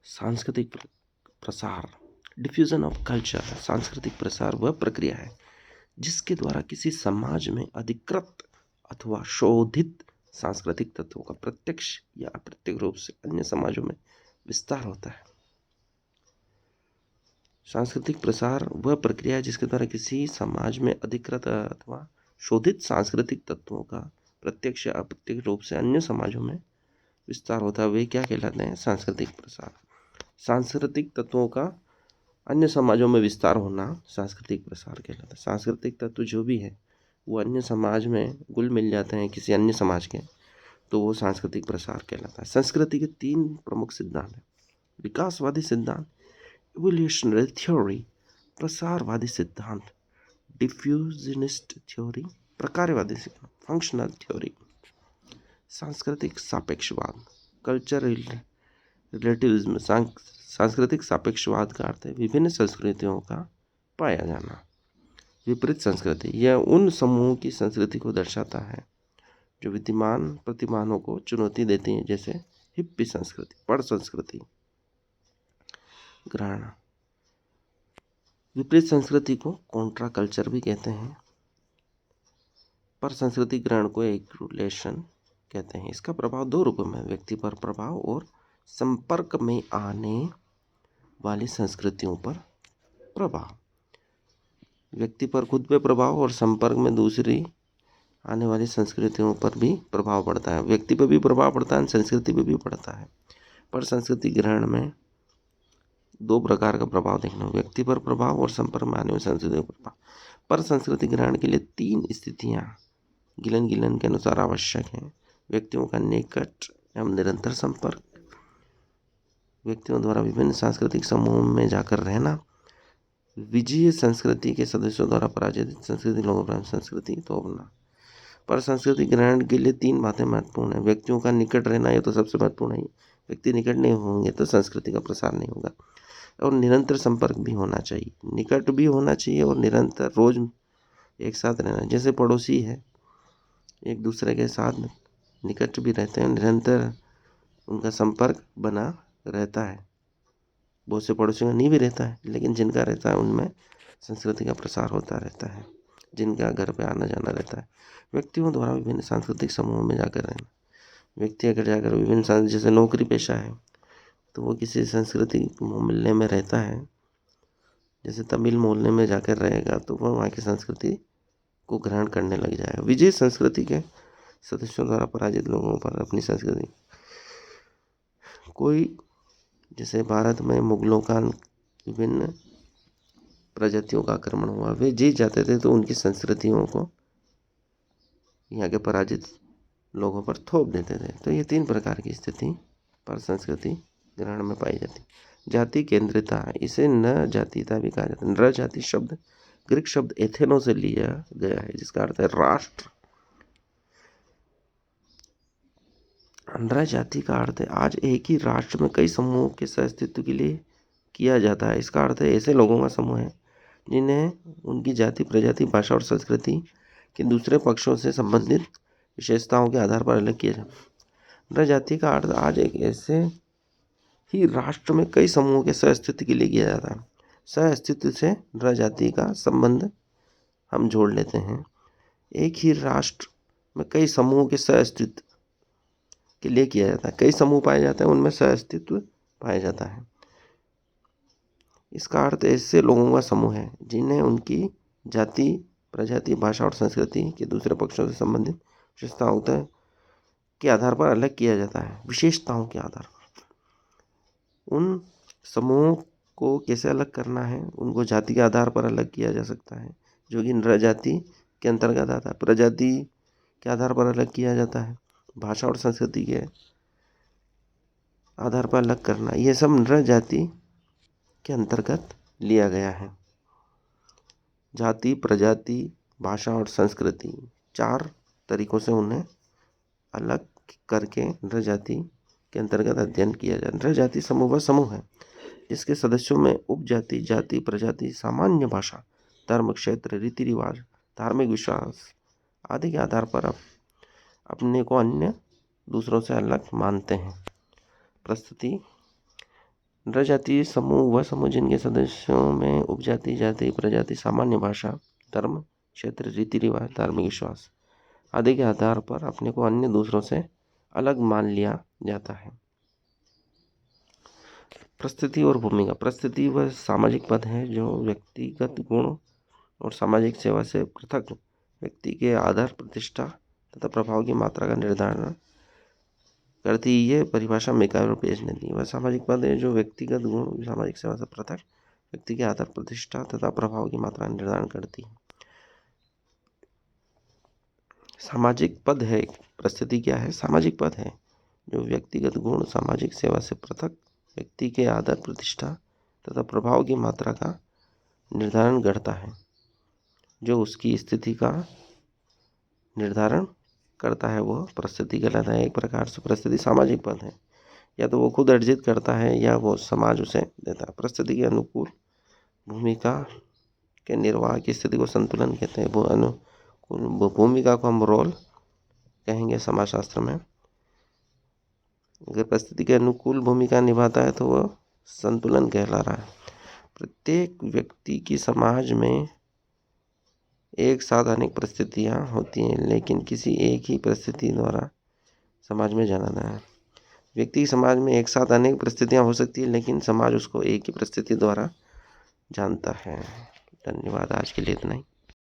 सांस्कृतिक प्रसार, diffusion of culture. सांस्कृतिक प्रसार वह प्रक्रिया है जिसके द्वारा किसी समाज में अधिकृत अथवा शोधित सांस्कृतिक तत्वों का प्रत्यक्ष या अप्रत्यक्ष रूप से अन्य समाजों में विस्तार होता है। सांस्कृतिक प्रसार वह प्रक्रिया है जिसके द्वारा किसी समाज में अधिकृत अथवा शोधित सांस्कृतिक तत्वों का प्रत्यक्ष या अप्रत्यक्ष रूप से अन्य समाजों में विस्तार होता है। वे क्या कहलाते हैं? सांस्कृतिक प्रसार। सांस्कृतिक तत्वों का अन्य समाजों में विस्तार होना सांस्कृतिक प्रसार कहलाता है। सांस्कृतिक तत्व जो भी है वो अन्य समाज में घुल मिल जाते हैं किसी अन्य समाज के, तो वो सांस्कृतिक प्रसार कहलाता है। संस्कृति के 3 प्रमुख सिद्धांत हैं: विकासवादी सिद्धांत, इवोल्यूशनरी थ्योरी, प्रसारवादी सिद्धांत, डिफ्यूजनिस्ट थ्योरी, प्रकारवादी सिद्धांत, फंक्शनल थ्योरी। सांस्कृतिक सापेक्षवाद, कल्चरल रिलेटिविज्म। सांस्कृतिक सापेक्षवाद का अर्थ है विभिन्न संस्कृतियों का पाया जाना। विपरीत संस्कृति, यह उन समूहों की संस्कृति को दर्शाता है जो विद्यमान प्रतिमानों को चुनौती देती हैं, जैसे हिप्पी संस्कृति, पढ़ संस्कृति, ग्रहण। विपरीत संस्कृति को कॉन्ट्रा कल्चर भी कहते हैं। पर संस्कृति ग्रहण को एग्रुलेशन कहते हैं। इसका प्रभाव 2 रूपों में, व्यक्ति पर प्रभाव और संपर्क में आने वाली संस्कृतियों पर प्रभाव। व्यक्ति पर खुद पे प्रभाव और संपर्क में दूसरी आने वाली संस्कृतियों पर भी प्रभाव पड़ता है। व्यक्ति पर भी प्रभाव पड़ता है, संस्कृति पर भी पड़ता है। पर संस्कृति ग्रहण में 2 प्रकार का प्रभाव देखना, व्यक्ति पर प्रभाव और संपर्क में आने वाली संस्कृतियों पर प्रभाव। पर संस्कृति ग्रहण के लिए 3 स्थितियां गिलन के अनुसार आवश्यक हैं: व्यक्तियों का निकट एवं निरंतर संपर्क, व्यक्तियों द्वारा विभिन्न सांस्कृतिक समूहों में जाकर रहना, विजयी संस्कृति के सदस्यों द्वारा पराजित संस्कृति लोगों पर संस्कृति थोपना। पर संस्कृति ग्रहण के लिए 3 बातें महत्वपूर्ण है: व्यक्तियों का निकट रहना, ये तो सबसे महत्वपूर्ण है। व्यक्ति निकट नहीं होंगे तो संस्कृति का प्रसार नहीं होगा। और निरंतर संपर्क भी होना चाहिए, निकट भी होना चाहिए और निरंतर रोज एक साथ रहना। जैसे पड़ोसी है, एक दूसरे के साथ निकट भी रहते हैं, निरंतर उनका संपर्क बना रहता है। बहुत से पड़ोसियों का नहीं भी रहता है, लेकिन जिनका रहता है उनमें संस्कृति का प्रसार होता रहता है, जिनका घर पे आना जाना रहता है। व्यक्तियों द्वारा विभिन्न सांस्कृतिक समूहों में जाकर रहना, व्यक्ति अगर जाकर विभिन्न जैसे नौकरी पेशा है तो वो किसी संस्कृति मोहल्ले में रहता है, जैसे तमिल मोहल्ले में जाकर रहेगा तो वह वहाँ की संस्कृति को ग्रहण करने लग जाएगा। विजय संस्कृति के सदस्यों द्वारा पराजित लोगों पर अपनी संस्कृति, कोई जैसे भारत में मुगलों का विभिन्न प्रजातियों का आक्रमण हुआ, वे जीत जाते थे तो उनकी संस्कृतियों को यहाँ के पराजित लोगों पर थोप देते थे। तो ये 3 प्रकार की स्थिति पर संस्कृति ग्रहण में पाई जाती। जाति केंद्रिता, इसे न जातीयता भी कहा जाता है। नर जाति शब्द ग्रीक शब्द एथेनो से लिया गया है, जिसका अर्थ है राष्ट्र। नर जाति का अर्थ है आज एक ही राष्ट्र में कई समूहों के सहअस्तित्व के लिए किया जाता है। इसका अर्थ है ऐसे लोगों का समूह है जिन्हें उनकी जाति, प्रजाति, भाषा और संस्कृति के दूसरे पक्षों से संबंधित विशेषताओं के आधार पर अलग किया जाता है। नर जाति का अर्थ आज एक ऐसे ही राष्ट्र में कई समूहों के सहअस्तित्व के लिए किया जाता है। सहअस्तित्व से नर जाति का संबंध हम जोड़ लेते हैं। एक ही राष्ट्र में कई समूहों के सहअस्तित्व के लिए किया जाता है। कई समूह पाए जाते हैं, उनमें सहअस्तित्व पाया जाता है। इसका अर्थ ऐसे लोगों का समूह है जिन्हें उनकी जाति, प्रजाति, भाषा और संस्कृति के दूसरे पक्षों से संबंधित विशेषताओं के आधार पर अलग किया जाता है। विशेषताओं के आधार पर उन समूहों को कैसे अलग करना है, उनको जाति के आधार पर अलग किया जा सकता है, जो कि नर जाति के अंतर्गत आता है। प्रजाति के आधार पर अलग किया जाता है, भाषा और संस्कृति के आधार पर अलग करना, ये सब नर जाति के अंतर्गत लिया गया है। जाति, प्रजाति, भाषा और संस्कृति 4 तरीकों से उन्हें अलग करके नर जाति के अंतर्गत अध्ययन किया जाए। नर जाति समूह वह समूह है जिसके सदस्यों में उपजाति, जाति, प्रजाति, सामान्य भाषा, धर्म, क्षेत्र, रीति रिवाज, धार्मिक विश्वास आदि के आधार पर अपने को अन्य दूसरों से अलग मानते हैं। प्रस्तुति: नरजातीय समूह वह समूह जिनके सदस्यों में उपजाति, जाति, प्रजाति, सामान्य भाषा, धर्म, क्षेत्र, रीति रिवाज, धार्मिक विश्वास आदि के आधार पर अपने को अन्य दूसरों से अलग मान लिया जाता है। परिस्थिति और भूमिका। परिस्थिति वह सामाजिक पद है जो व्यक्तिगत गुण और सामाजिक सेवा से पृथक व्यक्ति के आधार, प्रतिष्ठा तथा प्रभाव की मात्रा का निर्धारण करती है। ये परिभाषा मिकाइल और पेज ने दी। वह सामाजिक पद है जो व्यक्तिगत गुण, सामाजिक सेवा से पृथक व्यक्ति के आधार, प्रतिष्ठा तथा प्रभाव की मात्रा का निर्धारण करती है। सामाजिक पद है। परिस्थिति क्या है? सामाजिक पद है जो व्यक्तिगत गुण, सामाजिक सेवा से पृथक व्यक्ति के आधार, प्रतिष्ठा तथा प्रभाव की मात्रा का निर्धारण करता है, जो उसकी स्थिति का निर्धारण करता है, वो परिस्थिति कहलाता है। एक प्रकार से परिस्थिति सामाजिक पद है, या तो वो खुद अर्जित करता है या वो समाज उसे देता है। परिस्थिति के अनुकूल भूमिका के निर्वाह की स्थिति को संतुलन कहते हैं। वो अनुकूल भूमिका को हम रोल कहेंगे समाजशास्त्र में। अगर परिस्थिति के अनुकूल भूमिका निभाता है तो वो संतुलन कहला रहा है। प्रत्येक व्यक्ति की समाज में एक साथ अनेक परिस्थितियाँ होती हैं, लेकिन किसी एक ही परिस्थिति द्वारा समाज में जाना है। व्यक्ति की समाज में एक साथ अनेक परिस्थितियाँ हो सकती है, लेकिन समाज उसको एक ही परिस्थिति द्वारा जानता है। धन्यवाद। आज के लिए इतना ही।